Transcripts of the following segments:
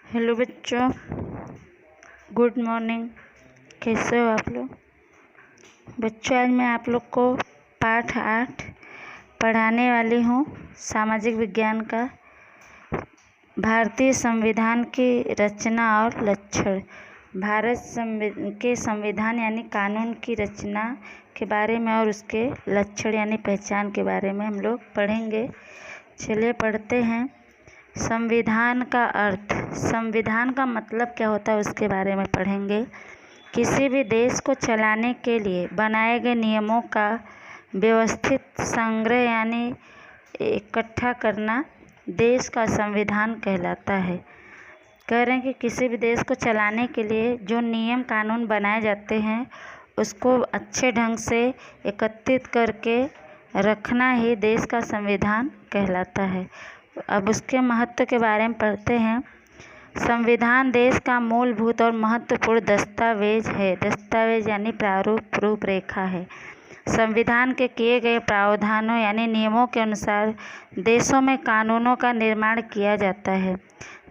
Hello बच्चों, good morning. कैसे हो आप लोग? बच्चों, आज मैं आप लोग को पाठ 8 पढ़ाने वाली हूँ, सामाजिक विज्ञान का। भारतीय संविधान की रचना और लक्षण। भारत के संविधान यानी कानून की रचना के बारे में और उसके लक्षण यानी पहचान के बारे में हम लोग पढ़ेंगे। चलिए पढ़ते हैं। संविधान का अर्थ। संविधान का मतलब क्या होता है उसके बारे में पढ़ेंगे। किसी भी देश को चलाने के लिए बनाए गए नियमों का व्यवस्थित संग्रह यानी इकट्ठा करना देश का संविधान कहलाता है। कह रहे हैं कि किसी भी देश को चलाने के लिए जो नियम कानून बनाए जाते हैं उसको अच्छे ढंग से एकत्रित करके रखना ही देश का संविधान कहलाता है। अब उसके महत्व के बारे में पढ़ते हैं। संविधान देश का मूलभूत और महत्वपूर्ण दस्तावेज है। दस्तावेज यानी प्रारूप रूपरेखा है। संविधान के किए गए प्रावधानों यानी नियमों के अनुसार देशों में कानूनों का निर्माण किया जाता है।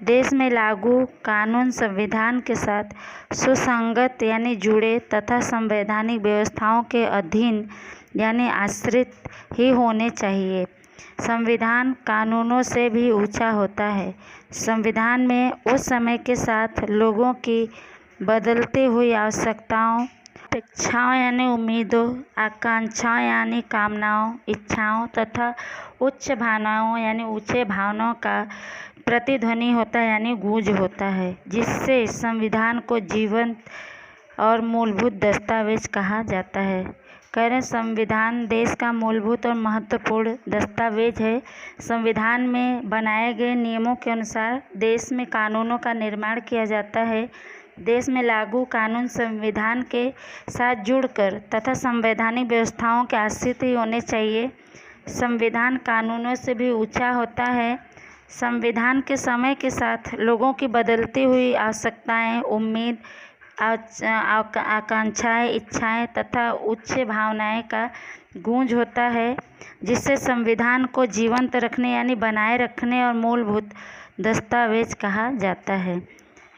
देश में लागू कानून संविधान के साथ सुसंगत यानी जुड़े तथा संवैधानिक व्यवस्थाओं के अधीन यानी आश्रित ही होने चाहिए। संविधान कानूनों से भी ऊंचा होता है। संविधान में उस समय के साथ लोगों की बदलती हुई आवश्यकताओं, अपेक्षाओं यानी उम्मीदों, आकांक्षाओं यानी कामनाओं, इच्छाओं तथा उच्च भावनाओं यानी ऊंचे भावनाओं का प्रतिध्वनि होता है यानी गूंज होता है, जिससे संविधान को जीवंत और मूलभूत दस्तावेज कहा जाता है। कह रहे संविधान देश का मूलभूत और महत्वपूर्ण दस्तावेज है। संविधान में बनाए गए नियमों के अनुसार देश में कानूनों का निर्माण किया जाता है। देश में लागू कानून संविधान के साथ जुड़कर तथा संवैधानिक व्यवस्थाओं के आश्रित ही होने चाहिए। संविधान कानूनों से भी ऊंचा होता है। संविधान के समय के साथ लोगों की बदलती हुई आवश्यकताएं, उम्मीद, आकांक्षाएं, इच्छाएं तथा उच्च भावनाएं का गूंज होता है, जिससे संविधान को जीवंत रखने यानी बनाए रखने और मूलभूत दस्तावेज कहा जाता है।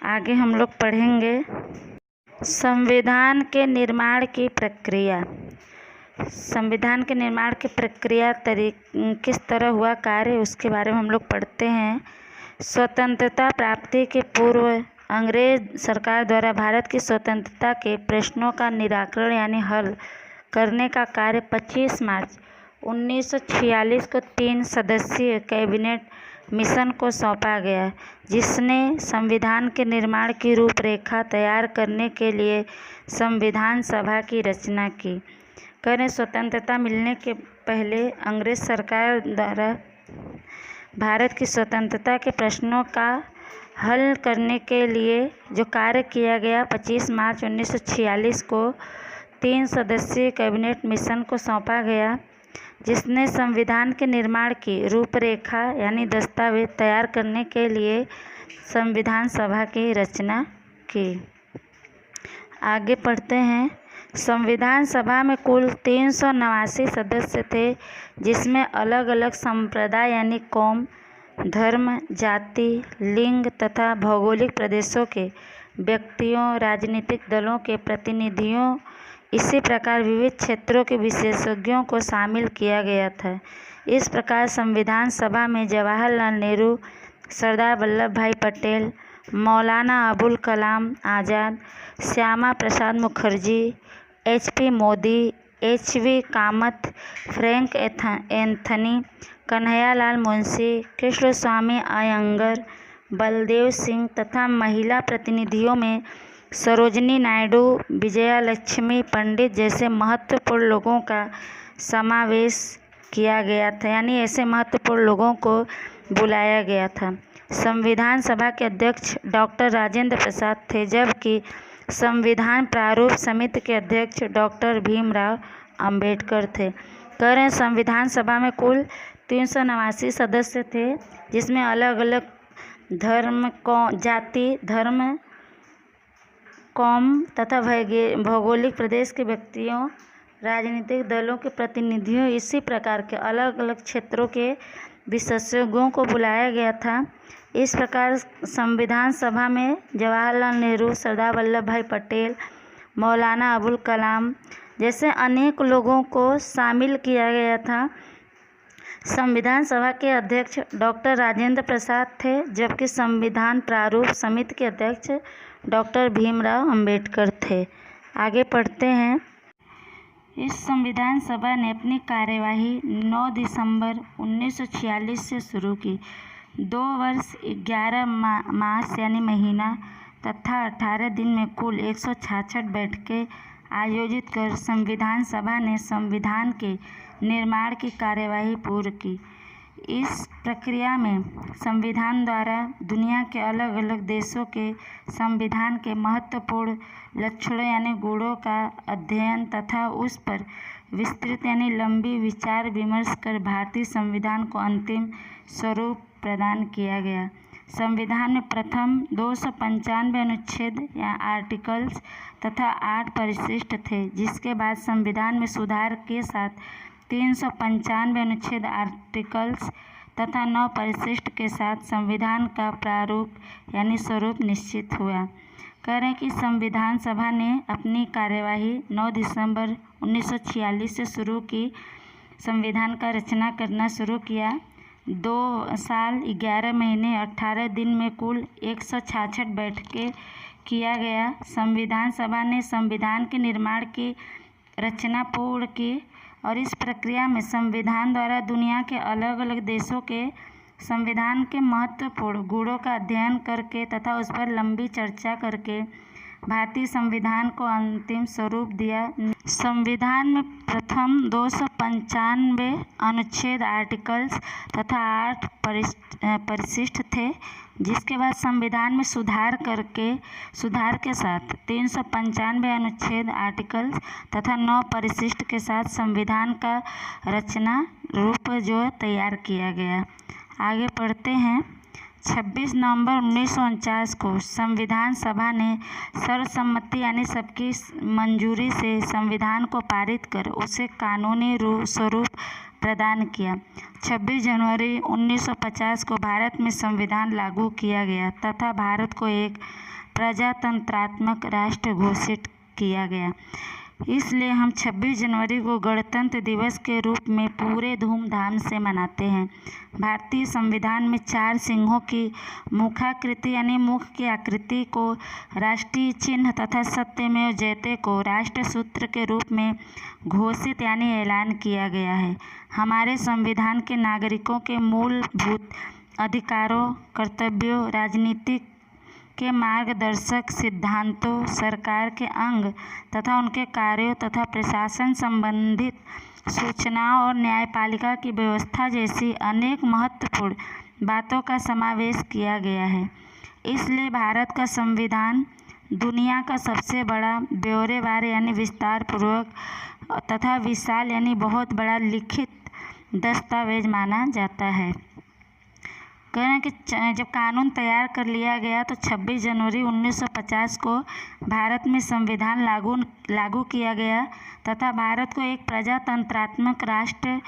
आगे हम लोग पढ़ेंगे संविधान के निर्माण की प्रक्रिया। संविधान के निर्माण की प्रक्रिया किस तरह हुआ कार्य उसके बारे में हम लोग पढ़ते हैं। स्वतंत्रता प्राप्ति के पूर्व अंग्रेज सरकार द्वारा भारत की स्वतंत्रता के प्रश्नों का निराकरण यानी हल करने का कार्य 25 मार्च 1946 को 3 सदस्यीय कैबिनेट मिशन को सौंपा गया, जिसने संविधान के निर्माण की रूपरेखा तैयार करने के लिए संविधान सभा की रचना की। करें स्वतंत्रता मिलने के पहले अंग्रेज सरकार द्वारा भारत की स्वतंत्रता के प्रश्नों का हल करने के लिए जो कार्य किया गया 25 मार्च 1946 को 3 सदस्यीय कैबिनेट मिशन को सौंपा गया, जिसने संविधान के निर्माण की रूपरेखा यानी दस्तावेज तैयार करने के लिए संविधान सभा की रचना की। आगे पढ़ते हैं। संविधान सभा में कुल 389 सदस्य थे, जिसमें अलग अलग संप्रदाय यानी कौम, धर्म, जाति, लिंग तथा भौगोलिक प्रदेशों के व्यक्तियों, राजनीतिक दलों के प्रतिनिधियों, इसी प्रकार विविध क्षेत्रों के विशेषज्ञों को शामिल किया गया था। इस प्रकार संविधान सभा में Jawaharlal Nehru, Sardar Vallabh bhai Patel, Maulana Abul Kalam Azad, Shyama Prasad Mukherjee, HP Mody, HV Kamath, Frank Anthony, Kanhaiyalal Munshi, Krishnaswami Ayyangar, Baldev Singh तथा महिला प्रतिनिधियों में सरोजिनी नायडू, विजयालक्ष्मी पंडित जैसे महत्वपूर्ण लोगों का समावेश किया गया था, यानी ऐसे महत्वपूर्ण लोगों को बुलाया गया था। संविधान सभा के अध्यक्ष डॉक्टर राजेंद्र प्रसाद थे, जबकि संविधान प्रारूप समिति के अध्यक्ष डॉक्टर भीमराव अंबेडकर थे। कह रहे हैं संविधान सभा में कुल 389 सदस्य थे, जिसमें अलग अलग धर्म, जाति, धर्म, कौम तथा भौगोलिक प्रदेश के व्यक्तियों, राजनीतिक दलों के प्रतिनिधियों, इसी प्रकार के अलग अलग क्षेत्रों के विशेषज्ञों को बुलाया गया था। इस प्रकार संविधान सभा में जवाहरलाल नेहरू, सरदार वल्लभ भाई पटेल, मौलाना अबुल कलाम जैसे अनेक लोगों को शामिल किया गया था। संविधान सभा के अध्यक्ष डॉक्टर राजेंद्र प्रसाद थे, जबकि संविधान प्रारूप समिति के अध्यक्ष डॉक्टर भीमराव अंबेडकर थे। आगे पढ़ते हैं। इस संविधान सभा ने अपनी कार्यवाही 9 दिसंबर 1946 से शुरू की। 2 वर्ष 11 मास यानी महीना तथा 18 दिन में कुल 166 बैठकें आयोजित कर संविधान सभा ने संविधान के निर्माण की कार्यवाही पूर्ण की। इस प्रक्रिया में संविधान द्वारा दुनिया के अलग अलग देशों के संविधान के महत्वपूर्ण लक्षणों यानी गुणों का अध्ययन तथा उस पर विस्तृत यानी लंबी विचार विमर्श कर भारतीय संविधान को अंतिम स्वरूप प्रदान किया गया। संविधान में प्रथम 295 अनुच्छेद या आर्टिकल्स तथा 8 परिशिष्ट थे, जिसके बाद संविधान में सुधार के साथ 395 अनुच्छेद आर्टिकल्स तथा 9 परिशिष्ट के साथ संविधान का प्रारूप यानी स्वरूप निश्चित हुआ। कह रहे हैं कि संविधान सभा ने अपनी कार्यवाही 9 दिसंबर 1946 से शुरू की। संविधान का रचना करना शुरू किया। 2 साल 11 महीने 18 दिन में कुल 166 बैठकें किया गया। संविधान सभा ने संविधान के निर्माण की रचना पूर्ण की और इस प्रक्रिया में संविधान द्वारा दुनिया के अलग अलग देशों के संविधान के महत्वपूर्ण गुणों का अध्ययन करके तथा उस पर लंबी चर्चा करके भारतीय संविधान को अंतिम स्वरूप दिया। संविधान में प्रथम 295 अनुच्छेद आर्टिकल्स तथा 8 परिशिष्ट थे, जिसके बाद संविधान में सुधार के साथ 395 अनुच्छेद आर्टिकल्स तथा 9 परिशिष्ट के साथ संविधान का रचना रूप जो तैयार किया गया। आगे पढ़ते हैं। 26 नवंबर 1949 को संविधान सभा ने सर्वसम्मति यानी सबकी मंजूरी से संविधान को पारित कर उसे कानूनी स्वरूप प्रदान किया। 26 जनवरी 1950 को भारत में संविधान लागू किया गया तथा भारत को एक प्रजातंत्रात्मक राष्ट्र घोषित किया गया। इसलिए हम 26 जनवरी को गणतंत्र दिवस के रूप में पूरे धूमधाम से मनाते हैं। भारतीय संविधान में 4 सिंहों की मुखाकृति यानी मुख की आकृति को राष्ट्रीय चिन्ह तथा सत्यमेव जयते को राष्ट्र सूत्र के रूप में घोषित यानी ऐलान किया गया है। हमारे संविधान के नागरिकों के मूलभूत अधिकारों, कर्तव्यों, राजनीतिक के मार्गदर्शक सिद्धांतों, सरकार के अंग तथा उनके कार्यों तथा प्रशासन संबंधित सूचनाओं और न्यायपालिका की व्यवस्था जैसी अनेक महत्वपूर्ण बातों का समावेश किया गया है। इसलिए भारत का संविधान दुनिया का सबसे बड़ा ब्यौरेवार यानी विस्तार पूर्वक तथा विशाल यानी बहुत बड़ा लिखित दस्तावेज माना जाता है। कह रहे हैं कि जब कानून तैयार कर लिया गया तो 26 जनवरी 1950 को भारत में संविधान लागू किया गया तथा भारत को एक प्रजातंत्रात्मक राष्ट्र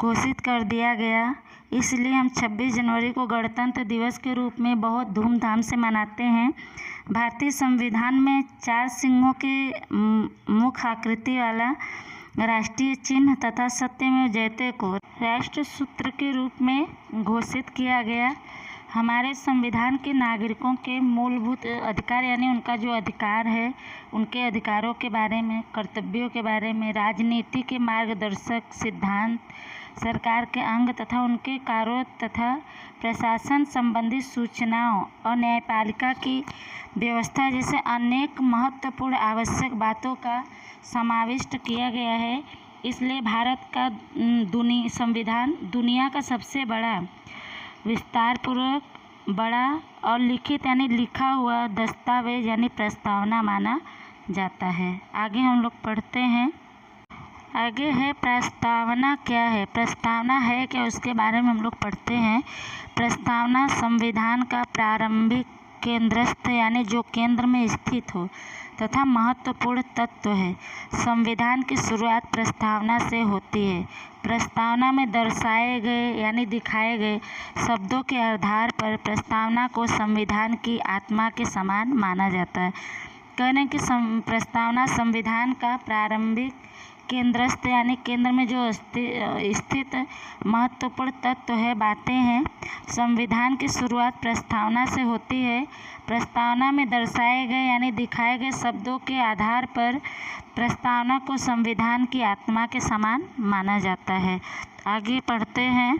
घोषित कर दिया गया। इसलिए हम 26 जनवरी को गणतंत्र दिवस के रूप में बहुत धूमधाम से मनाते हैं। भारतीय संविधान में 4 सिंहों के मुख आकृति वाला राष्ट्रीय चिन्ह तथा सत्यमेव जयते को राष्ट्र सूत्र के रूप में घोषित किया गया। हमारे संविधान के नागरिकों के मूलभूत अधिकार यानी उनका जो अधिकार है, उनके अधिकारों के बारे में, कर्तव्यों के बारे में, राजनीति के मार्गदर्शक सिद्धांत, सरकार के अंग तथा उनके कार्यों तथा प्रशासन संबंधी सूचनाओं और न्यायपालिका की व्यवस्था जैसे अनेक महत्वपूर्ण आवश्यक बातों का समाविष्ट किया गया है। इसलिए भारत का संविधान दुनिया का सबसे बड़ा विस्तारपूर्वक बड़ा और लिखित यानी लिखा हुआ दस्तावेज यानी प्रस्तावना माना जाता है। आगे हम लोग पढ़ते हैं। आगे है प्रस्तावना क्या है। प्रस्तावना है क्या, उसके बारे में हम लोग पढ़ते हैं। प्रस्तावना संविधान का प्रारंभिक केंद्रस्थ यानी जो केंद्र में स्थित हो तथा महत्वपूर्ण तत्व है। संविधान की शुरुआत प्रस्तावना से होती है। प्रस्तावना में दर्शाए गए यानी दिखाए गए शब्दों के आधार पर प्रस्तावना को संविधान की आत्मा के समान माना जाता है। कहने की प्रस्तावना संविधान का प्रारंभिक केंद्रस्थ यानी केंद्र में जो स्थित महत्वपूर्ण तत्व है, बातें हैं। संविधान की शुरुआत प्रस्तावना से होती है। प्रस्तावना में दर्शाए गए यानी दिखाए गए शब्दों के आधार पर प्रस्तावना को संविधान की आत्मा के समान माना जाता है। आगे पढ़ते हैं।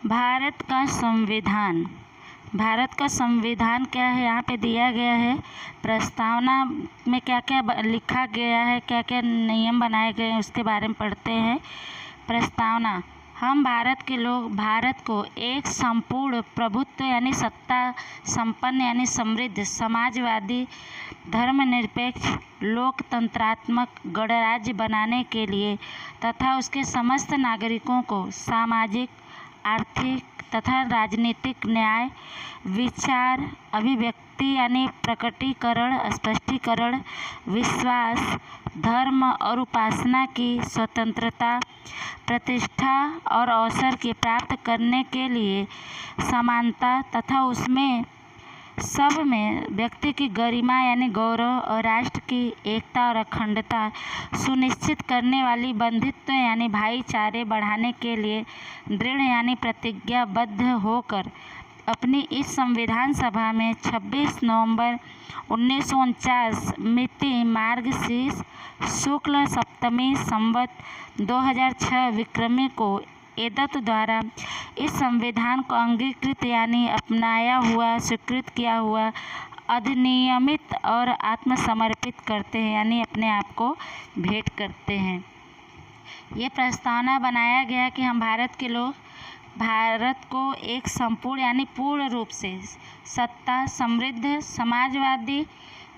भारत का संविधान। भारत का संविधान क्या है, यहाँ पे दिया गया है। प्रस्तावना में क्या क्या लिखा गया है, क्या क्या नियम बनाए गए हैं, उसके बारे में पढ़ते हैं। प्रस्तावना। हम भारत के लोग भारत को एक संपूर्ण प्रभुत्व यानी सत्ता संपन्न यानी समृद्ध, समाजवादी, धर्मनिरपेक्ष, लोकतंत्रात्मक गणराज्य बनाने के लिए तथा उसके समस्त नागरिकों को सामाजिक, आर्थिक तथा राजनीतिक न्याय, विचार, अभिव्यक्ति यानी प्रकटीकरण, स्पष्टीकरण, विश्वास, धर्म और उपासना की स्वतंत्रता, प्रतिष्ठा और अवसर की प्राप्त करने के लिए समानता तथा उसमें सब में व्यक्ति की गरिमा यानी गौरव और राष्ट्र की एकता और अखंडता सुनिश्चित करने वाली बंधुत्व यानी भाईचारे बढ़ाने के लिए दृढ़ यानी प्रतिज्ञाबद्ध होकर अपनी इस संविधान सभा में 26 नवंबर 1949 मिति मार्गशीर्ष शुक्ल सप्तमी संवत 2006 विक्रमी को एतत् द्वारा इस संविधान को अंगीकृत यानी अपनाया हुआ, स्वीकृत किया हुआ, अधिनियमित और आत्मसमर्पित करते हैं यानी अपने आप को भेंट करते हैं। ये प्रस्तावना बनाया गया कि हम भारत के लोग भारत को एक संपूर्ण यानी पूर्ण रूप से सत्ता, समृद्ध, समाजवादी,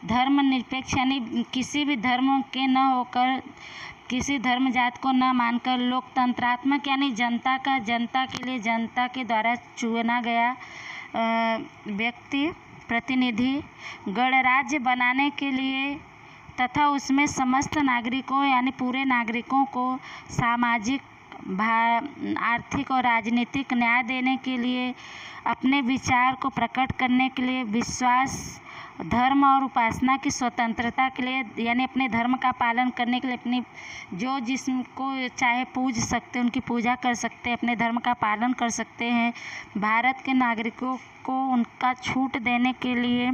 धर्मनिरपेक्ष यानी किसी भी धर्म के न होकर, किसी धर्म जात को न मानकर, लोकतंत्रात्मक यानी जनता के लिए जनता के द्वारा चुना गया व्यक्ति प्रतिनिधि गणराज्य बनाने के लिए तथा उसमें समस्त नागरिकों यानी पूरे नागरिकों को सामाजिक, आर्थिक और राजनीतिक न्याय देने के लिए, अपने विचार को प्रकट करने के लिए, विश्वास, धर्म और उपासना की स्वतंत्रता के लिए यानी अपने धर्म का पालन करने के लिए अपनी जो जिसको चाहे पूज सकते, उनकी पूजा कर सकते, अपने धर्म का पालन कर सकते हैं। भारत के नागरिकों को उनका छूट देने के लिए,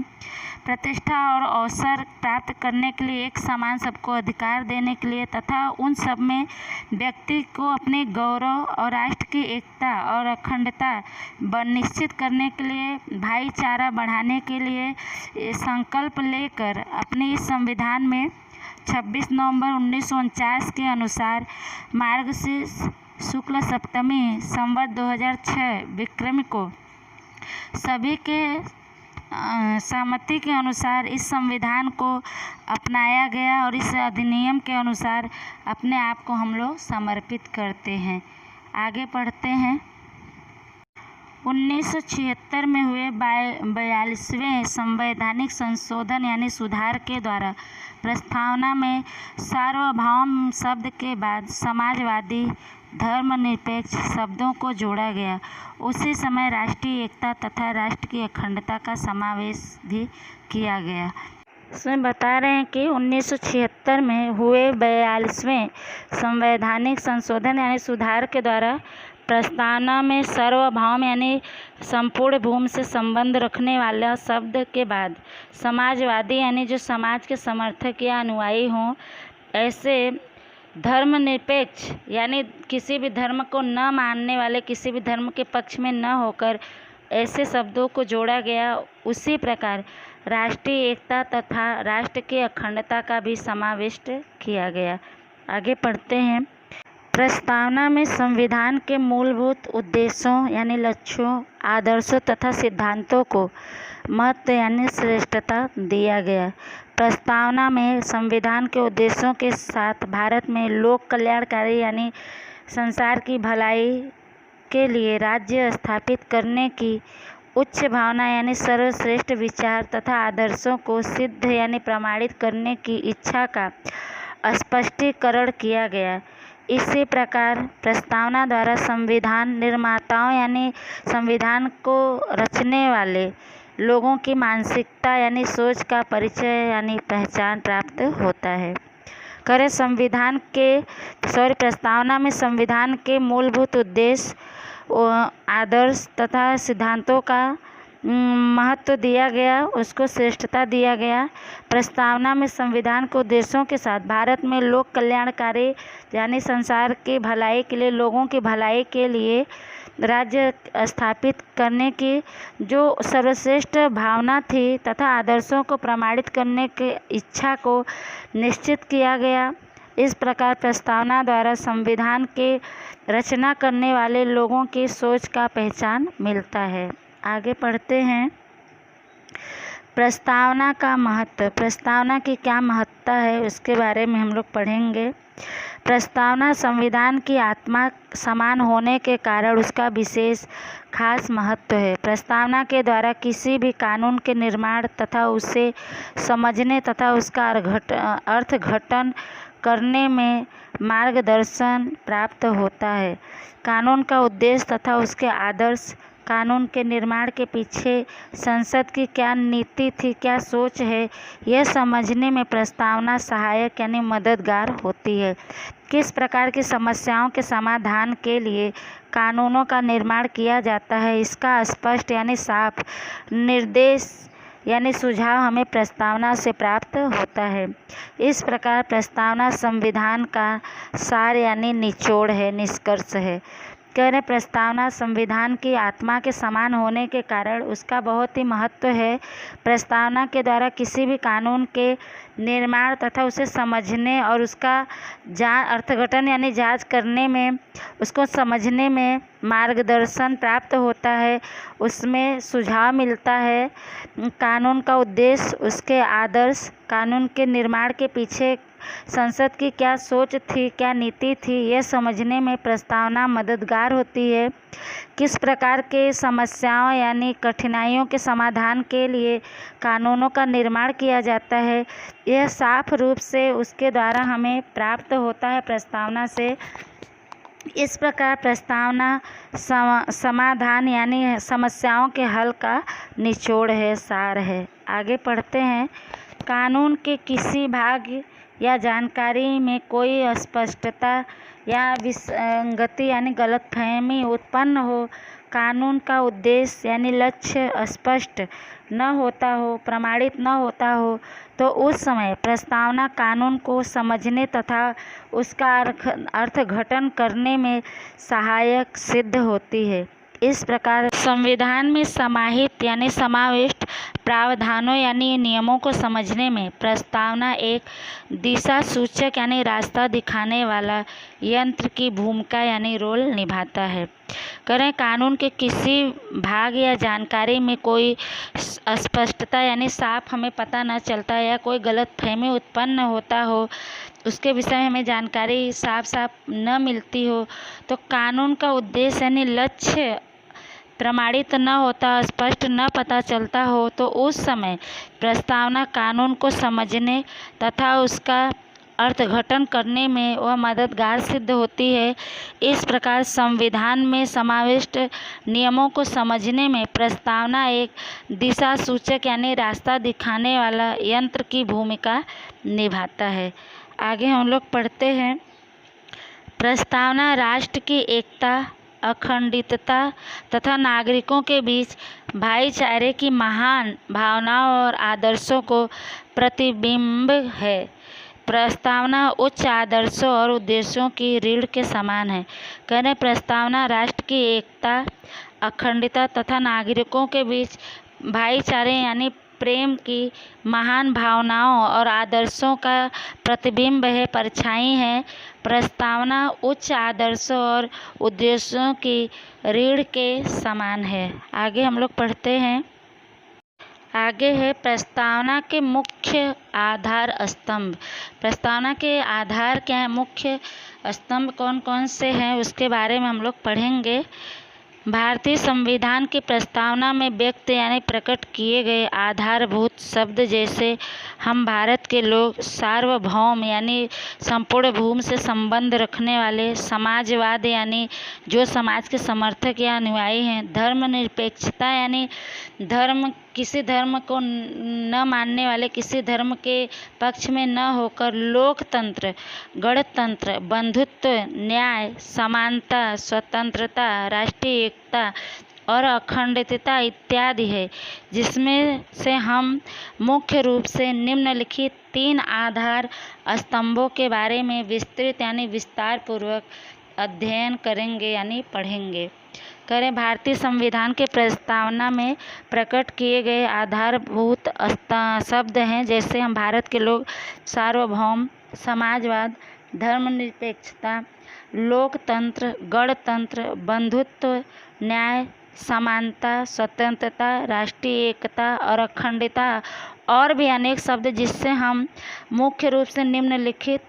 प्रतिष्ठा और अवसर प्राप्त करने के लिए, एक समान सबको अधिकार देने के लिए तथा उन सब में व्यक्ति को अपने गौरव और राष्ट्र की एकता और अखंडता निश्चित करने के लिए, भाईचारा बढ़ाने के लिए संकल्प लेकर अपने इस संविधान में 26 नवंबर 1949 के अनुसार मार्गशीर्ष शुक्ल सप्तमी संवत 2006 विक्रमी को सभी के सहमति के अनुसार इस संविधान को अपनाया गया और इस अधिनियम के अनुसार अपने आप को हम लोग समर्पित करते हैं। आगे पढ़ते हैं। 1976 में हुए 42वें संवैधानिक संशोधन यानी सुधार के द्वारा प्रस्तावना में सार्वभौम शब्द के बाद समाजवादी, धर्मनिरपेक्ष शब्दों को जोड़ा गया। उसी समय राष्ट्रीय एकता तथा राष्ट्र की अखंडता का समावेश भी किया गया। इसमें बता रहे हैं कि 1976 में हुए 42वें संवैधानिक संशोधन यानी सुधार के द्वारा प्रस्तावना में सार्वभौम यानी संपूर्ण भूमि से संबंध रखने वाला शब्द के बाद समाजवादी यानी जो समाज के समर्थक या अनुयायी हों, ऐसे धर्मनिरपेक्ष यानी किसी भी धर्म को न मानने वाले, किसी भी धर्म के पक्ष में न होकर ऐसे शब्दों को जोड़ा गया। उसी प्रकार राष्ट्रीय एकता तथा राष्ट्र की अखंडता का भी समावेश किया गया। आगे पढ़ते हैं। प्रस्तावना में संविधान के मूलभूत उद्देश्यों यानी लक्ष्यों, आदर्शों तथा सिद्धांतों को महत्व यानी श्रेष्ठता दिया गया। प्रस्तावना में संविधान के उद्देश्यों के साथ भारत में लोक कल्याणकारी यानी संसार की भलाई के लिए राज्य स्थापित करने की उच्च भावना यानी सर्वश्रेष्ठ विचार तथा आदर्शों को सिद्ध यानी प्रमाणित करने की इच्छा का स्पष्टीकरण किया गया। इसी प्रकार प्रस्तावना द्वारा संविधान निर्माताओं यानी संविधान को रचने वाले लोगों की मानसिकता यानी सोच का परिचय यानी पहचान प्राप्त होता है। करें प्रस्तावना में संविधान के मूलभूत उद्देश्य, आदर्श तथा सिद्धांतों का महत्व दिया गया, उसको श्रेष्ठता दिया गया। प्रस्तावना में संविधान के उद्देश्यों के साथ भारत में लोक कल्याणकारी यानी संसार की भलाई के लिए, लोगों की भलाई के लिए राज्य स्थापित करने की जो सर्वश्रेष्ठ भावना थी तथा आदर्शों को प्रमाणित करने की इच्छा को निश्चित किया गया। इस प्रकार प्रस्तावना द्वारा संविधान के रचना करने वाले लोगों की सोच का पहचान मिलता है। आगे पढ़ते हैं। प्रस्तावना का महत्व, प्रस्तावना की क्या महत्ता है उसके बारे में हम लोग पढ़ेंगे। प्रस्तावना संविधान की आत्मा समान होने के कारण उसका विशेष खास महत्व है। प्रस्तावना के द्वारा किसी भी कानून के निर्माण तथा उसे समझने तथा उसका अर्थघटन करने में मार्गदर्शन प्राप्त होता है। कानून का उद्देश्य तथा उसके आदर्श, कानून के निर्माण के पीछे संसद की क्या नीति थी, क्या सोच है, यह समझने में प्रस्तावना सहायक यानी मददगार होती है। किस प्रकार की समस्याओं के समाधान के लिए कानूनों का निर्माण किया जाता है, इसका स्पष्ट यानी साफ निर्देश यानी सुझाव हमें प्रस्तावना से प्राप्त होता है। इस प्रकार प्रस्तावना संविधान का सार यानी निचोड़ है, निष्कर्ष है। कह रहे प्रस्तावना संविधान की आत्मा के समान होने के कारण उसका बहुत ही महत्व है। प्रस्तावना के द्वारा किसी भी कानून के निर्माण तथा उसे समझने और उसका अर्थघटन यानी जांच करने में, उसको समझने में मार्गदर्शन प्राप्त होता है, उसमें सुझाव मिलता है। कानून का उद्देश्य, उसके आदर्श, कानून के निर्माण के पीछे संसद की क्या सोच थी, क्या नीति थी, यह समझने में प्रस्तावना मददगार होती है। किस प्रकार के समस्याओं यानी कठिनाइयों के समाधान के लिए कानूनों का निर्माण किया जाता है, यह साफ रूप से उसके द्वारा हमें प्राप्त होता है प्रस्तावना से। इस प्रकार प्रस्तावना समाधान यानी समस्याओं के हल का निचोड़ है, सार है। आगे पढ़ते हैं। कानून के किसी भाग या जानकारी में कोई अस्पष्टता या विसंगति यानी गलतफहमी उत्पन्न हो, कानून का उद्देश्य यानी लक्ष्य स्पष्ट न होता हो, प्रमाणित न होता हो, तो उस समय प्रस्तावना कानून को समझने तथा उसका अर्थघटन करने में सहायक सिद्ध होती है। इस प्रकार संविधान में समाहित यानी समाविष्ट प्रावधानों यानी नियमों को समझने में प्रस्तावना एक दिशा सूचक यानी रास्ता दिखाने वाला यंत्र की भूमिका यानी रोल निभाता है। करें कानून के किसी भाग या जानकारी में कोई अस्पष्टता यानी साफ हमें पता न चलता या कोई गलतफहमी उत्पन्न होता हो, उसके विषय में हमें जानकारी साफ न मिलती हो, तो कानून का उद्देश्य यानी लक्ष्य प्रमाणित न होता, स्पष्ट न पता चलता हो, तो उस समय प्रस्तावना कानून को समझने तथा उसका अर्थघटन करने में वह मददगार सिद्ध होती है। इस प्रकार संविधान में समाविष्ट नियमों को समझने में प्रस्तावना एक दिशा सूचक यानी रास्ता दिखाने वाला यंत्र की भूमिका निभाता है। आगे हम लोग पढ़ते हैं। प्रस्तावना राष्ट्र की एकता, अखंडितता तथा नागरिकों के बीच भाईचारे की महान भावनाओं और आदर्शों को प्रतिबिंब है। प्रस्तावना उच्च आदर्शों और उद्देश्यों की रीढ़ के समान है। कहने प्रस्तावना राष्ट्र की एकता, अखंडता तथा नागरिकों के बीच भाईचारे यानी प्रेम की महान भावनाओं और आदर्शों का प्रतिबिंब है, परछाई है। प्रस्तावना उच्च आदर्शों और उद्देश्यों की रीढ़ के समान है। आगे हम लोग पढ़ते हैं। आगे है प्रस्तावना के मुख्य आधार स्तंभ। प्रस्तावना के आधार क्या है, मुख्य स्तंभ कौन कौन से हैं उसके बारे में हम लोग पढ़ेंगे। भारतीय संविधान की प्रस्तावना में व्यक्त यानी प्रकट किए गए आधारभूत शब्द जैसे हम भारत के लोग, सार्वभौम यानी संपूर्ण भूमि से संबंध रखने वाले, समाजवाद यानी जो समाज के समर्थक या अनुयायी हैं, धर्मनिरपेक्षता यानी किसी धर्म को न मानने वाले, किसी धर्म के पक्ष में न होकर, लोकतंत्र, गणतंत्र, बंधुत्व, न्याय, समानता, स्वतंत्रता, राष्ट्रीय एकता और अखंडता इत्यादि है, जिसमें से हम मुख्य रूप से निम्नलिखित 3 आधार स्तंभों के बारे में विस्तृत यानी विस्तार पूर्वक अध्ययन करेंगे यानी पढ़ेंगे। भारतीय संविधान के प्रस्तावना में प्रकट किए गए आधारभूत शब्द हैं जैसे हम भारत के लोग, सार्वभौम, समाजवाद, धर्मनिरपेक्षता, लोकतंत्र, गणतंत्र, बंधुत्व, न्याय, समानता, स्वतंत्रता, राष्ट्रीय एकता और अखंडता और भी अनेक शब्द, जिससे हम मुख्य रूप से निम्नलिखित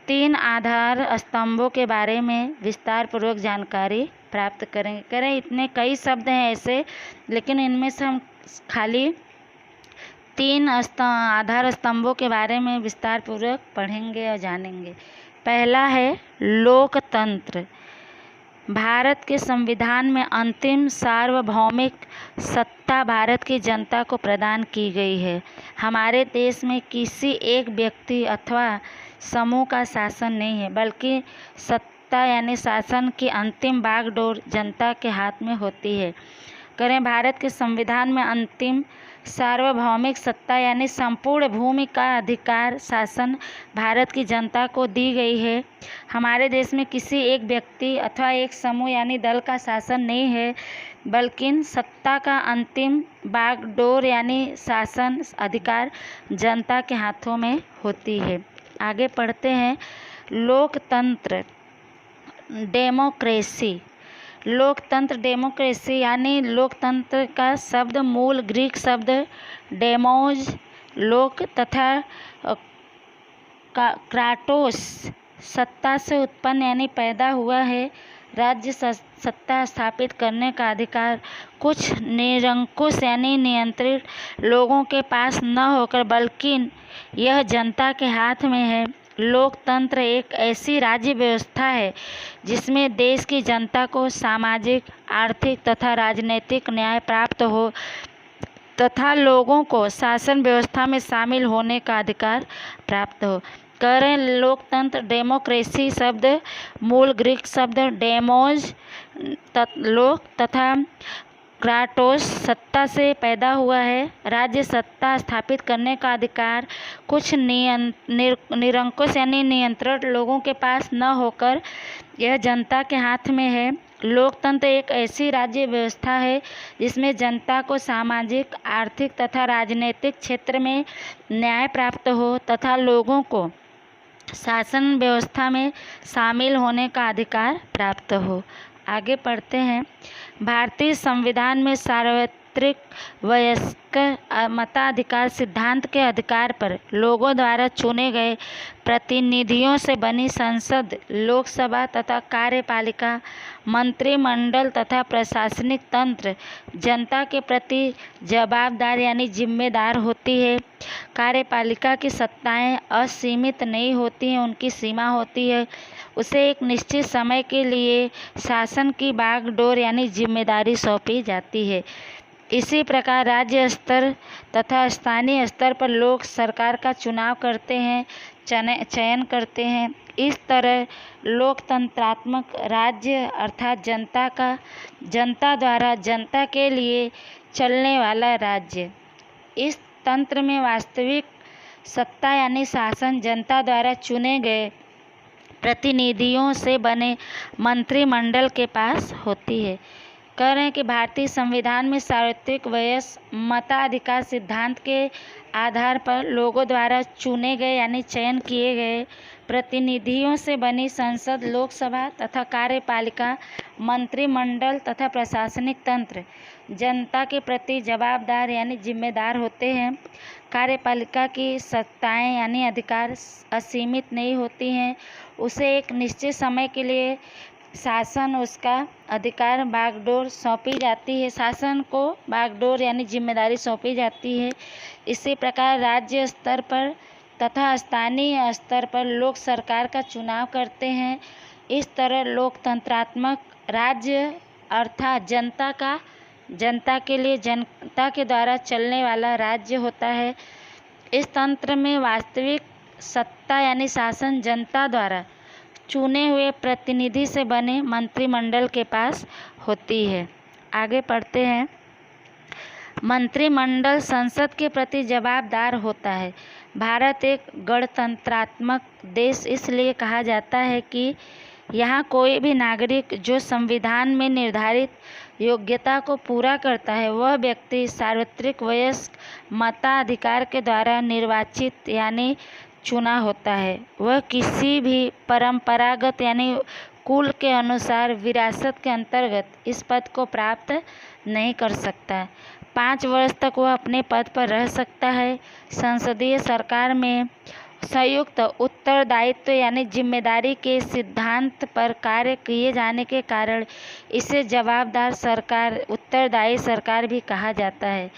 3 आधार स्तंभों के बारे में विस्तार पूर्वक जानकारी प्राप्त करें। इतने कई शब्द हैं ऐसे, लेकिन इनमें से हम खाली 3 आधार स्तंभों के बारे में विस्तार पूर्वक पढ़ेंगे और जानेंगे। पहला है लोकतंत्र। भारत के संविधान में अंतिम सार्वभौमिक सत्ता भारत की जनता को प्रदान की गई है। हमारे देश में किसी एक व्यक्ति अथवा समूह का शासन नहीं है, बल्कि सत्ता यानी शासन की अंतिम बागडोर जनता के हाथ में होती है। भारत के संविधान में अंतिम सार्वभौमिक सत्ता यानी संपूर्ण भूमि का अधिकार शासन भारत की जनता को दी गई है। हमारे देश में किसी एक व्यक्ति अथवा एक समूह यानी दल का शासन नहीं है, बल्कि सत्ता का अंतिम बागडोर यानी शासन अधिकार जनता के हाथों में होती है। आगे पढ़ते हैं। लोकतंत्र, डेमोक्रेसी। लोकतंत्र, डेमोक्रेसी यानी लोकतंत्र का शब्द मूल ग्रीक शब्द डेमोज, लोक तथा क्राटोस, सत्ता से उत्पन्न यानी पैदा हुआ है। राज्य सत्ता स्थापित करने का अधिकार कुछ निरंकुश यानी नियंत्रित लोगों के पास न होकर, बल्कि यह जनता के हाथ में है। लोकतंत्र एक ऐसी राज्य व्यवस्था है जिसमें देश की जनता को सामाजिक, आर्थिक तथा राजनीतिक न्याय प्राप्त हो तथा लोगों को शासन व्यवस्था में शामिल होने का अधिकार प्राप्त हो। लोकतंत्र, डेमोक्रेसी शब्द मूल ग्रीक शब्द डेमोज, लोक तथा क्राटोस, सत्ता से पैदा हुआ है। राज्य सत्ता स्थापित करने का अधिकार कुछ निरंकुश यानी नियंत्रित लोगों के पास न होकर यह जनता के हाथ में है। लोकतंत्र एक ऐसी राज्य व्यवस्था है जिसमें जनता को सामाजिक, आर्थिक तथा राजनीतिक क्षेत्र में न्याय प्राप्त हो तथा लोगों को शासन व्यवस्था में शामिल होने का अधिकार प्राप्त हो। आगे पढ़ते हैं। भारतीय संविधान में सार्वत्रिक वयस्क मताधिकार सिद्धांत के अधिकार पर लोगों द्वारा चुने गए प्रतिनिधियों से बनी संसद, लोकसभा तथा कार्यपालिका, मंत्रिमंडल तथा प्रशासनिक तंत्र जनता के प्रति जवाबदार यानी जिम्मेदार होती है। कार्यपालिका की सत्ताएं असीमित नहीं होती हैं, उनकी सीमा होती है। उसे एक निश्चित समय के लिए शासन की बागडोर यानी जिम्मेदारी सौंपी जाती है। इसी प्रकार राज्य स्तर तथा स्थानीय स्तर पर लोग सरकार का चुनाव करते हैं, चयन करते हैं। इस तरह लोकतंत्रात्मक राज्य अर्थात जनता द्वारा जनता के लिए चलने वाला राज्य। इस तंत्र में वास्तविक सत्ता यानी शासन जनता द्वारा चुने गए प्रतिनिधियों से बने मंत्रिमंडल के पास होती है। कि भारतीय संविधान में सार्वत्रिक वयस्क मताधिकार सिद्धांत के आधार पर लोगों द्वारा चुने गए यानी चयन किए गए प्रतिनिधियों से बनी संसद, लोकसभा तथा कार्यपालिका, मंत्रिमंडल तथा प्रशासनिक तंत्र जनता के प्रति जवाबदार यानी जिम्मेदार होते हैं। कार्यपालिका की सत्ताएं यानी अधिकार असीमित नहीं होती हैं, उसे एक निश्चित समय के लिए शासन उसका अधिकार बागडोर सौंपी जाती है, शासन को बागडोर यानी जिम्मेदारी सौंपी जाती है। इसी प्रकार राज्य स्तर पर तथा स्थानीय स्तर पर लोग सरकार का चुनाव करते हैं। इस तरह लोकतंत्रात्मक राज्य अर्थात जनता के लिए जनता के द्वारा चलने वाला राज्य होता है। इस तंत्र में वास्तविक सत्ता यानी शासन जनता द्वारा चुने हुए प्रतिनिधि से बने मंत्रिमंडल के पास होती है। आगे पढ़ते हैं। मंत्रिमंडल संसद के प्रति जवाबदार होता है। भारत एक गणतंत्रात्मक देश इसलिए कहा जाता है कि यहाँ कोई भी नागरिक जो संविधान में निर्धारित योग्यता को पूरा करता है वह व्यक्ति सार्वत्रिक वयस्क मताधिकार के द्वारा निर्वाचित यानी चुना होता है। वह किसी भी परंपरागत यानी कुल के अनुसार विरासत के अंतर्गत इस पद को प्राप्त नहीं कर सकता। 5 वर्ष तक वह अपने पद पर रह सकता है। संसदीय सरकार में संयुक्त उत्तरदायित्व यानी जिम्मेदारी के सिद्धांत पर कार्य किए जाने के कारण इसे जवाबदार सरकार, उत्तरदायी सरकार भी कहा जाता है।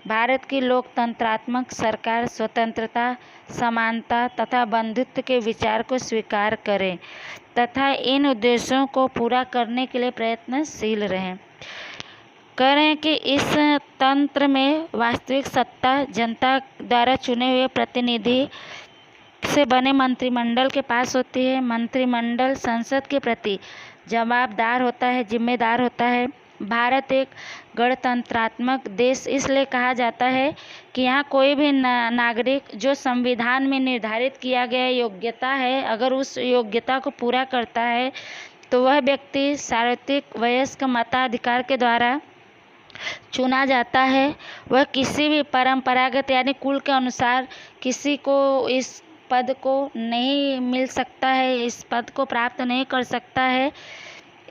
भारत की लोकतंत्रात्मक सरकार स्वतंत्रता, समानता तथा बंधुत्व के विचार को स्वीकार करे तथा इन उद्देश्यों को पूरा करने के लिए प्रयत्नशील रहें। करें कि इस तंत्र में वास्तविक सत्ता जनता द्वारा चुने हुए प्रतिनिधि से बने मंत्रिमंडल के पास होती है। मंत्रिमंडल संसद के प्रति जवाबदार होता है, जिम्मेदार होता है। भारत एक गणतंत्रात्मक देश इसलिए कहा जाता है कि यहाँ कोई भी नागरिक जो संविधान में निर्धारित किया गया योग्यता है, अगर उस योग्यता को पूरा करता है तो वह व्यक्ति सार्वत्रिक वयस्क मताधिकार के द्वारा चुना जाता है। वह किसी भी परंपरागत यानी कुल के अनुसार किसी को इस पद को नहीं मिल सकता है, इस पद को प्राप्त नहीं कर सकता है।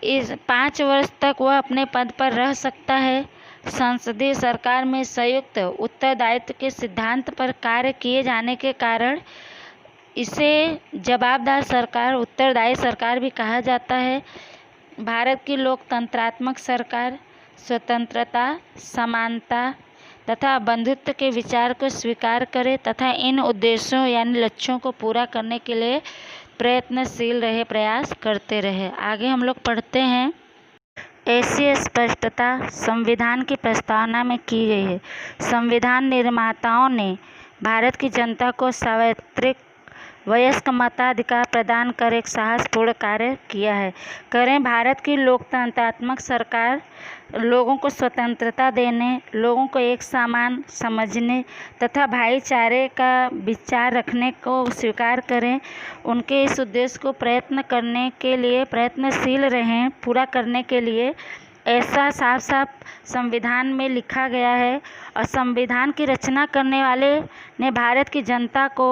इस 5 वर्ष तक वह अपने पद पर रह सकता है। संसदीय सरकार में संयुक्त उत्तरदायित्व के सिद्धांत पर कार्य किए जाने के कारण इसे जवाबदार सरकार, उत्तरदायी सरकार भी कहा जाता है। भारत की लोकतंत्रात्मक सरकार स्वतंत्रता, समानता तथा बंधुत्व के विचार को स्वीकार करे तथा इन उद्देश्यों यानी लक्ष्यों को पूरा करने के लिए प्रयत्नशील रहे, प्रयास करते रहे। आगे हम लोग पढ़ते हैं। ऐसी स्पष्टता संविधान की प्रस्तावना में की गई है। संविधान निर्माताओं ने भारत की जनता को सार्वत्रिक वयस्क मताधिकार प्रदान कर एक साहसपूर्ण कार्य किया है। करें भारत की लोकतंत्रात्मक सरकार लोगों को स्वतंत्रता देने, लोगों को एक समान समझने तथा भाईचारे का विचार रखने को स्वीकार करें। उनके इस उद्देश्य को प्रयत्न करने के लिए प्रयत्नशील रहें, पूरा करने के लिए ऐसा साफ साफ संविधान में लिखा गया है। और संविधान की रचना करने वाले ने भारत की जनता को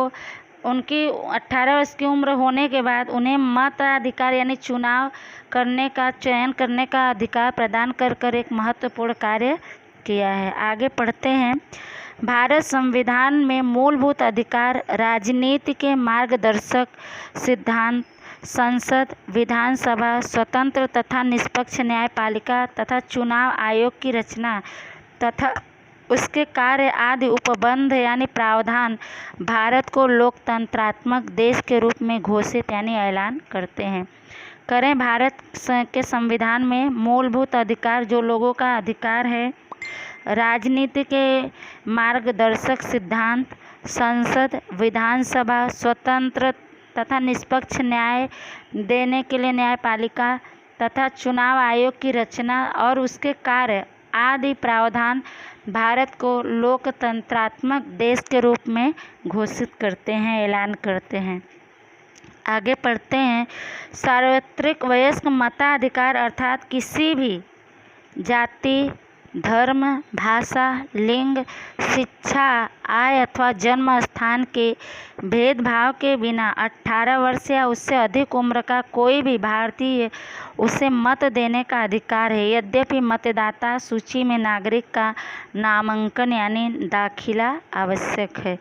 उनकी 18 वर्ष की उम्र होने के बाद उन्हें मताधिकार यानी चुनाव करने का, चयन करने का अधिकार प्रदान कर एक महत्वपूर्ण कार्य किया है। आगे पढ़ते हैं। भारत संविधान में मूलभूत अधिकार, राजनीति के मार्गदर्शक सिद्धांत, संसद, विधानसभा, स्वतंत्र तथा निष्पक्ष न्यायपालिका तथा चुनाव आयोग की रचना तथा उसके कार्य आदि उपबंध यानी प्रावधान भारत को लोकतंत्रात्मक देश के रूप में घोषित यानी ऐलान करते हैं। करें भारत के संविधान में मूलभूत अधिकार जो लोगों का अधिकार है, राजनीति के मार्गदर्शक सिद्धांत, संसद, विधानसभा, स्वतंत्र तथा निष्पक्ष न्याय देने के लिए न्यायपालिका तथा चुनाव आयोग की रचना और उसके कार्य आदि प्रावधान भारत को लोकतंत्रात्मक देश के रूप में घोषित करते हैं, ऐलान करते हैं। आगे पढ़ते हैं। सार्वत्रिक वयस्क मताधिकार अर्थात किसी भी जाति, धर्म, भाषा, लिंग, शिक्षा, आय अथवा जन्म स्थान के भेदभाव के बिना 18 वर्ष या उससे अधिक उम्र का कोई भी भारतीय उसे मत देने का अधिकार है। यद्यपि मतदाता सूची में नागरिक का नामांकन यानी दाखिला आवश्यक है।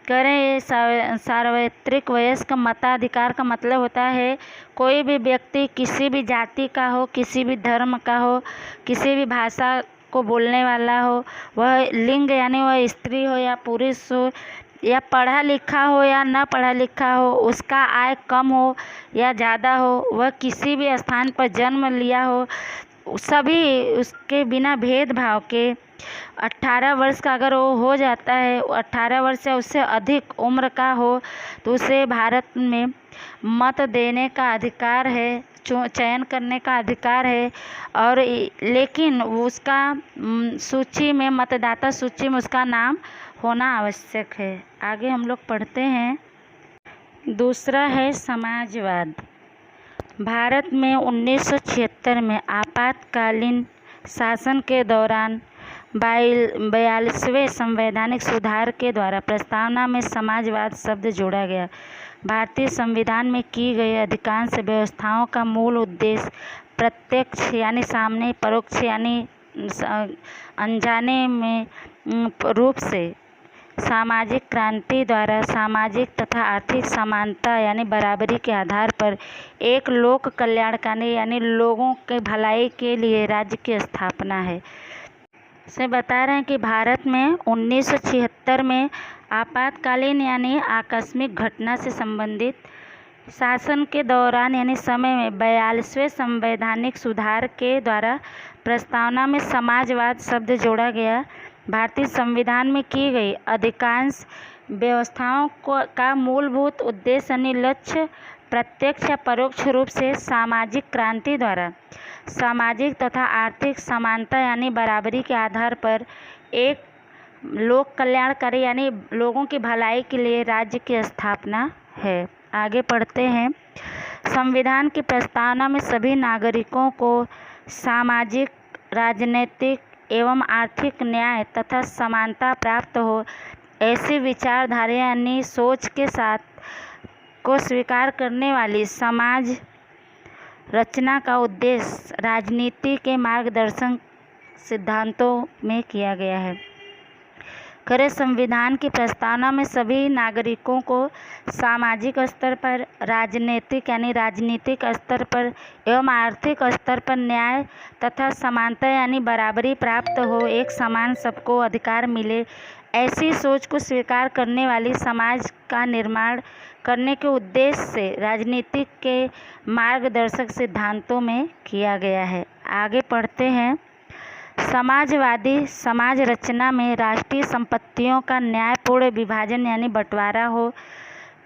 कह रहे हैं सार्वत्रिक वयस्क मताधिकार का मतलब होता है कोई भी व्यक्ति किसी भी जाति का हो, किसी भी धर्म का हो, किसी भी भाषा को बोलने वाला हो, वह लिंग यानी वह स्त्री हो या पुरुष हो, या पढ़ा लिखा हो या न पढ़ा लिखा हो, उसका आय कम हो या ज़्यादा हो, वह किसी भी स्थान पर जन्म लिया हो, सभी उसके बिना भेदभाव के 18 वर्ष का अगर वो हो जाता है, 18 वर्ष या उससे अधिक उम्र का हो, तो उसे भारत में मत देने का अधिकार है, चयन करने का अधिकार है। और लेकिन उसका सूची में, मतदाता सूची में उसका नाम होना आवश्यक है। आगे हम लोग पढ़ते हैं। दूसरा है समाजवाद। भारत में 1976 में आपातकालीन शासन के दौरान 42वें संवैधानिक सुधार के द्वारा प्रस्तावना में समाजवाद शब्द जोड़ा गया। भारतीय संविधान में की गई अधिकांश व्यवस्थाओं का मूल उद्देश्य प्रत्यक्ष यानी सामने, परोक्ष यानी अनजाने में रूप से सामाजिक क्रांति द्वारा सामाजिक तथा आर्थिक समानता यानी बराबरी के आधार पर एक लोक कल्याणकारी यानी लोगों के भलाई के लिए राज्य की स्थापना है। से बता रहे हैं कि भारत में 1976 में आपातकालीन यानी आकस्मिक घटना से संबंधित शासन के दौरान यानी समय में 42वें संवैधानिक सुधार के द्वारा प्रस्तावना में समाजवाद शब्द जोड़ा गया। भारतीय संविधान में की गई अधिकांश व्यवस्थाओं का मूलभूत उद्देश्य यानी लक्ष्य प्रत्यक्ष या परोक्ष रूप से सामाजिक क्रांति द्वारा सामाजिक तथा आर्थिक समानता यानी बराबरी के आधार पर एक लोक कल्याणकारी यानी लोगों की भलाई के लिए राज्य की स्थापना है। आगे पढ़ते हैं। संविधान की प्रस्तावना में सभी नागरिकों को सामाजिक, राजनीतिक एवं आर्थिक न्याय तथा समानता प्राप्त हो, ऐसी विचारधारा यानी सोच के साथ को स्वीकार करने वाली समाज रचना का उद्देश्य राजनीति के मार्गदर्शन सिद्धांतों में किया गया है। करे संविधान की प्रस्तावना में सभी नागरिकों को सामाजिक स्तर पर, राजनीतिक यानी राजनीतिक स्तर पर एवं आर्थिक स्तर पर न्याय तथा समानता यानी बराबरी प्राप्त हो, एक समान सबको अधिकार मिले, ऐसी सोच को स्वीकार करने वाली समाज का निर्माण करने के उद्देश्य से राजनीतिक के मार्गदर्शक सिद्धांतों में किया गया है। आगे पढ़ते हैं। समाजवादी समाज रचना में राष्ट्रीय संपत्तियों का न्यायपूर्ण विभाजन यानी बंटवारा हो,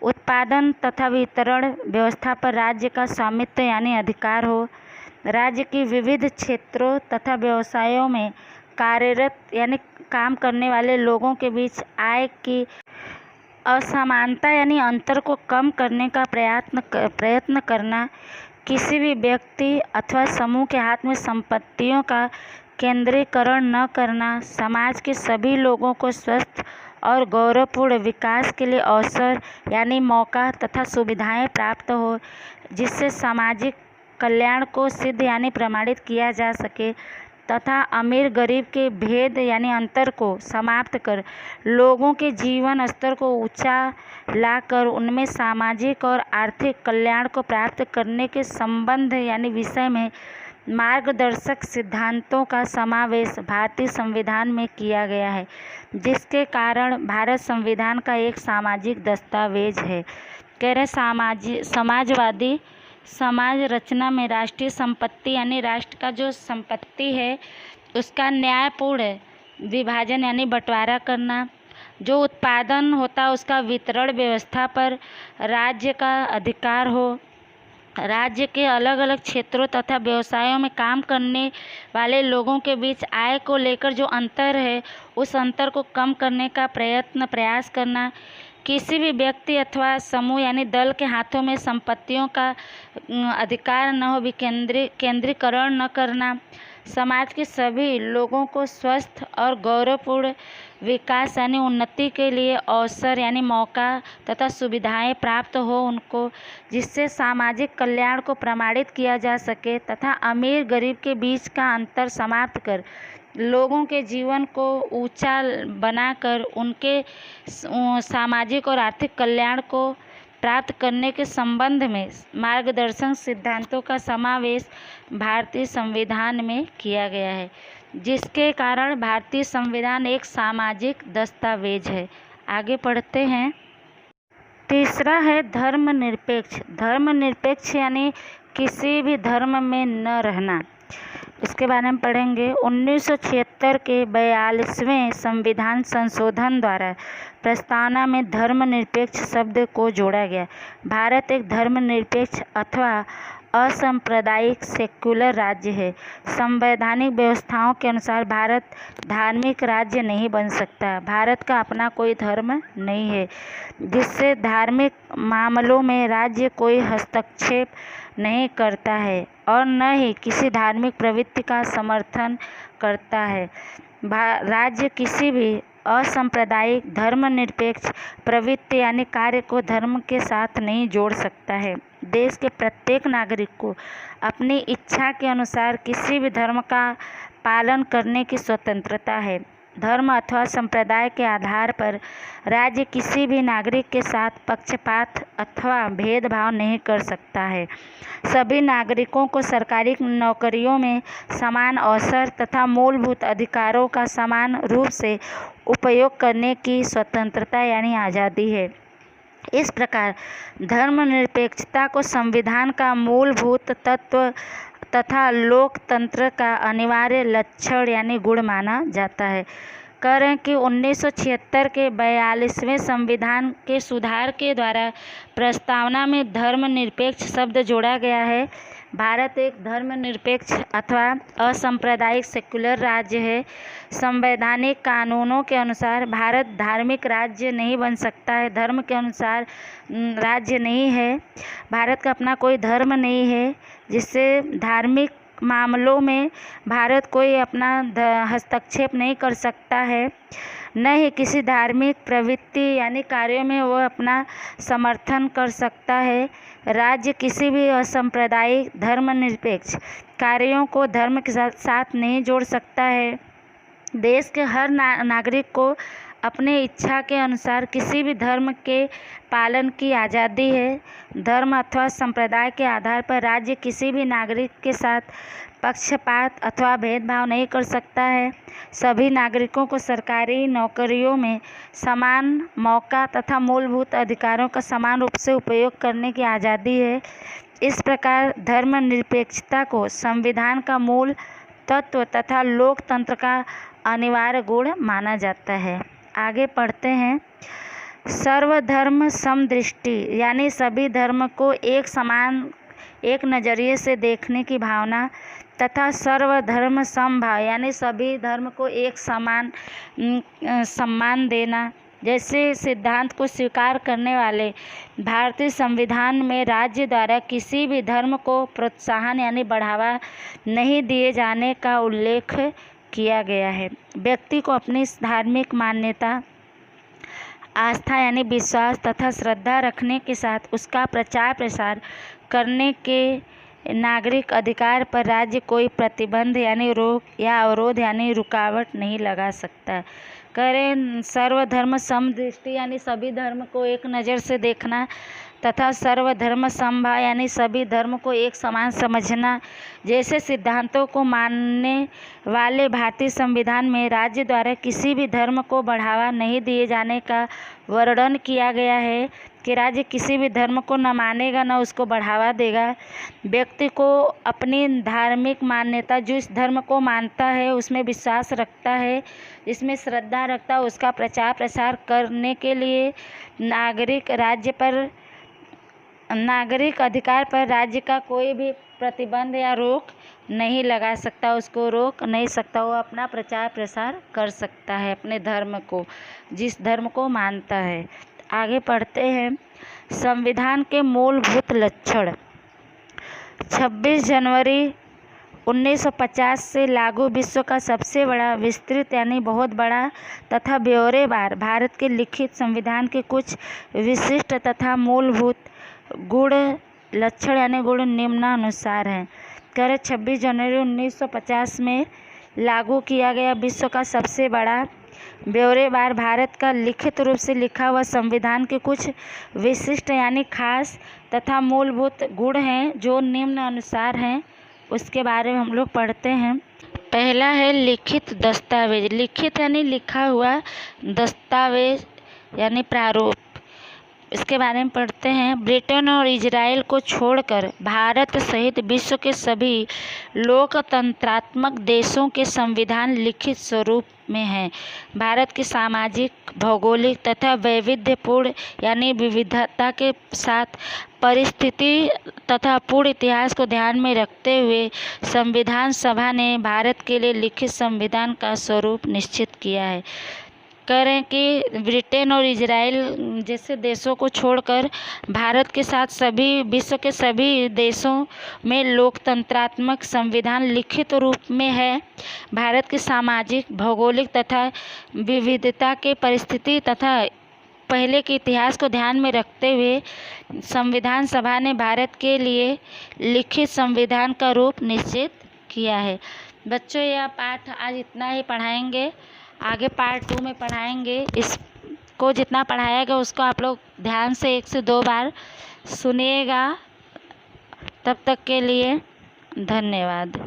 उत्पादन तथा वितरण व्यवस्था पर राज्य का स्वामित्व यानी अधिकार हो, राज्य की विविध क्षेत्रों तथा व्यवसायों में कार्यरत यानी काम करने वाले लोगों के बीच आय की असमानता यानी अंतर को कम करने का प्रयत्न करना, किसी भी व्यक्ति अथवा समूह के हाथ में संपत्तियों का केंद्रीकरण न करना, समाज के सभी लोगों को स्वस्थ और गौरवपूर्ण विकास के लिए अवसर यानी मौका तथा सुविधाएं प्राप्त हो, जिससे सामाजिक कल्याण को सिद्ध यानी प्रमाणित किया जा सके, तथा अमीर गरीब के भेद यानी अंतर को समाप्त कर लोगों के जीवन स्तर को ऊंचा लाकर उनमें सामाजिक और आर्थिक कल्याण को प्राप्त करने के संबंध यानी विषय में मार्गदर्शक सिद्धांतों का समावेश भारतीय संविधान में किया गया है, जिसके कारण भारत संविधान का एक सामाजिक दस्तावेज है। कह रहे समाजवादी समाज रचना में राष्ट्रीय संपत्ति यानी राष्ट्र का जो संपत्ति है उसका न्यायपूर्ण विभाजन यानी बंटवारा करना, जो उत्पादन होता है उसका वितरण व्यवस्था पर राज्य का अधिकार हो, राज्य के अलग अलग क्षेत्रों तथा व्यवसायों में काम करने वाले लोगों के बीच आय को लेकर जो अंतर है उस अंतर को कम करने का प्रयास करना, किसी भी व्यक्ति अथवा समूह यानी दल के हाथों में संपत्तियों का अधिकार न हो, केंद्रीकरण न करना, समाज के सभी लोगों को स्वस्थ और गौरवपूर्ण विकास यानी उन्नति के लिए अवसर यानी मौका तथा सुविधाएं प्राप्त हो उनको, जिससे सामाजिक कल्याण को प्रमाणित किया जा सके, तथा अमीर गरीब के बीच का अंतर समाप्त कर लोगों के जीवन को ऊंचा बनाकर उनके सामाजिक और आर्थिक कल्याण को प्राप्त करने के संबंध में मार्गदर्शक सिद्धांतों का समावेश भारतीय संविधान में किया गया है, जिसके कारण भारतीय संविधान एक सामाजिक दस्तावेज है। आगे पढ़ते हैं। तीसरा है धर्मनिरपेक्ष। धर्मनिरपेक्ष यानी किसी भी धर्म में न रहना। इसके बारे में पढ़ेंगे। 1976 के 42वें संविधान संशोधन द्वारा प्रस्तावना में धर्मनिरपेक्ष शब्द को जोड़ा गया। भारत एक धर्मनिरपेक्ष अथवा असंप्रदायिक सेक्युलर राज्य है। संवैधानिक व्यवस्थाओं के अनुसार भारत धार्मिक राज्य नहीं बन सकता। भारत का अपना कोई धर्म नहीं है, जिससे धार्मिक मामलों में राज्य कोई हस्तक्षेप नहीं करता है और न ही किसी धार्मिक प्रवृत्ति का समर्थन करता है। राज्य किसी भी असंप्रदायिक धर्मनिरपेक्ष प्रवृत्ति यानी कार्य को धर्म के साथ नहीं जोड़ सकता है। देश के प्रत्येक नागरिक को अपनी इच्छा के अनुसार किसी भी धर्म का पालन करने की स्वतंत्रता है। धर्म अथवा संप्रदाय के आधार पर राज्य किसी भी नागरिक के साथ पक्षपात अथवा भेदभाव नहीं कर सकता है। सभी नागरिकों को सरकारी नौकरियों में समान अवसर तथा मूलभूत अधिकारों का समान रूप से उपयोग करने की स्वतंत्रता यानी आज़ादी है। इस प्रकार धर्मनिरपेक्षता को संविधान का मूलभूत तत्व तथा लोकतंत्र का अनिवार्य लक्षण यानी गुण माना जाता है। कह रहे हैं कि 1976 के 42वें संविधान के सुधार के द्वारा प्रस्तावना में धर्मनिरपेक्ष शब्द जोड़ा गया है। भारत एक धर्मनिरपेक्ष अथवा असंप्रदायिक सेक्युलर राज्य है। संवैधानिक कानूनों के अनुसार भारत धार्मिक राज्य नहीं बन सकता है। धर्म के अनुसार राज्य नहीं है। भारत का अपना कोई धर्म नहीं है, जिससे धार्मिक मामलों में भारत कोई अपना हस्तक्षेप नहीं कर सकता है, न ही किसी धार्मिक प्रवृत्ति यानी कार्यों में वो अपना समर्थन कर सकता है। राज्य किसी भी असंप्रदायिक धर्मनिरपेक्ष कार्यों को धर्म के साथ नहीं जोड़ सकता है। देश के हर नागरिक को अपने इच्छा के अनुसार किसी भी धर्म के पालन की आज़ादी है। धर्म अथवा संप्रदाय के आधार पर राज्य किसी भी नागरिक के साथ पक्षपात अथवा भेदभाव नहीं कर सकता है। सभी नागरिकों को सरकारी नौकरियों में समान मौका तथा मूलभूत अधिकारों का समान रूप से उपयोग करने की आज़ादी है। इस प्रकार धर्मनिरपेक्षता को संविधान का मूल तत्व तथा लोकतंत्र का अनिवार्य गुण माना जाता है। आगे पढ़ते हैं। सर्वधर्म समदृष्टि यानी सभी धर्म को एक समान एक नज़रिए से देखने की भावना तथा सर्वधर्म समभाव यानी सभी धर्म को एक समान सम्मान देना जैसे सिद्धांत को स्वीकार करने वाले भारतीय संविधान में राज्य द्वारा किसी भी धर्म को प्रोत्साहन यानी बढ़ावा नहीं दिए जाने का उल्लेख किया गया है। व्यक्ति को अपनी धार्मिक मान्यता आस्था यानी विश्वास तथा श्रद्धा रखने के साथ उसका प्रचार प्रसार करने के नागरिक अधिकार पर राज्य कोई प्रतिबंध यानी रोक या अवरोध यानी रुकावट नहीं लगा सकता। करें सर्वधर्म समदृष्टि यानी सभी धर्म को एक नज़र से देखना तथा सर्वधर्म समभाव यानी सभी धर्म को एक समान समझना जैसे सिद्धांतों को मानने वाले भारतीय संविधान में राज्य द्वारा किसी भी धर्म को बढ़ावा नहीं दिए जाने का वर्णन किया गया है कि राज्य किसी भी धर्म को न मानेगा न उसको बढ़ावा देगा। व्यक्ति को अपनी धार्मिक मान्यता जिस धर्म को मानता है उसमें विश्वास रखता है, इसमें श्रद्धा रखता है, उसका प्रचार प्रसार करने के लिए नागरिक अधिकार पर राज्य का कोई भी प्रतिबंध या रोक नहीं लगा सकता, उसको रोक नहीं सकता। वो अपना प्रचार प्रसार कर सकता है अपने धर्म को, जिस धर्म को मानता है। आगे पढ़ते हैं। संविधान के मूलभूत लक्षण। 26 जनवरी 1950 से लागू विश्व का सबसे बड़ा विस्तृत यानी बहुत बड़ा तथा ब्यौरेवार भारत के लिखित संविधान के कुछ विशिष्ट तथा मूलभूत गुण लक्षण यानी गुण निम्नानुसार हैं। करें 26 जनवरी 1950 में लागू किया गया विश्व का सबसे बड़ा ब्यौरेवार भारत का लिखित रूप से लिखा हुआ संविधान के कुछ विशिष्ट यानी खास तथा मूलभूत गुण हैं जो निम्न अनुसार हैं, उसके बारे में हम लोग पढ़ते हैं। पहला है लिखित दस्तावेज। लिखित यानी लिखा हुआ, दस्तावेज यानी प्रारूप। इसके बारे में पढ़ते हैं। ब्रिटेन और इजराइल को छोड़कर भारत सहित विश्व के सभी लोकतंत्रात्मक देशों के संविधान लिखित स्वरूप में हैं। भारत की सामाजिक, भौगोलिक तथा वैविध्यपूर्ण यानी विविधता के साथ परिस्थिति तथा पूर्ण इतिहास को ध्यान में रखते हुए संविधान सभा ने भारत के लिए लिखित संविधान का स्वरूप निश्चित किया है। कह रहे हैं कि ब्रिटेन और इजराइल जैसे देशों को छोड़कर भारत के साथ सभी विश्व के सभी देशों में लोकतंत्रात्मक संविधान लिखित रूप में है। भारत की सामाजिक, भौगोलिक तथा विविधता के परिस्थिति तथा पहले के इतिहास को ध्यान में रखते हुए संविधान सभा ने भारत के लिए लिखित संविधान का रूप निश्चित किया है। बच्चों, यह पाठ आज इतना ही पढ़ाएंगे, आगे पार्ट 2 में पढ़ाएंगे। इसको जितना पढ़ाया गया उसको आप लोग ध्यान से 1 से 2 बार सुनिएगा। तब तक के लिए धन्यवाद।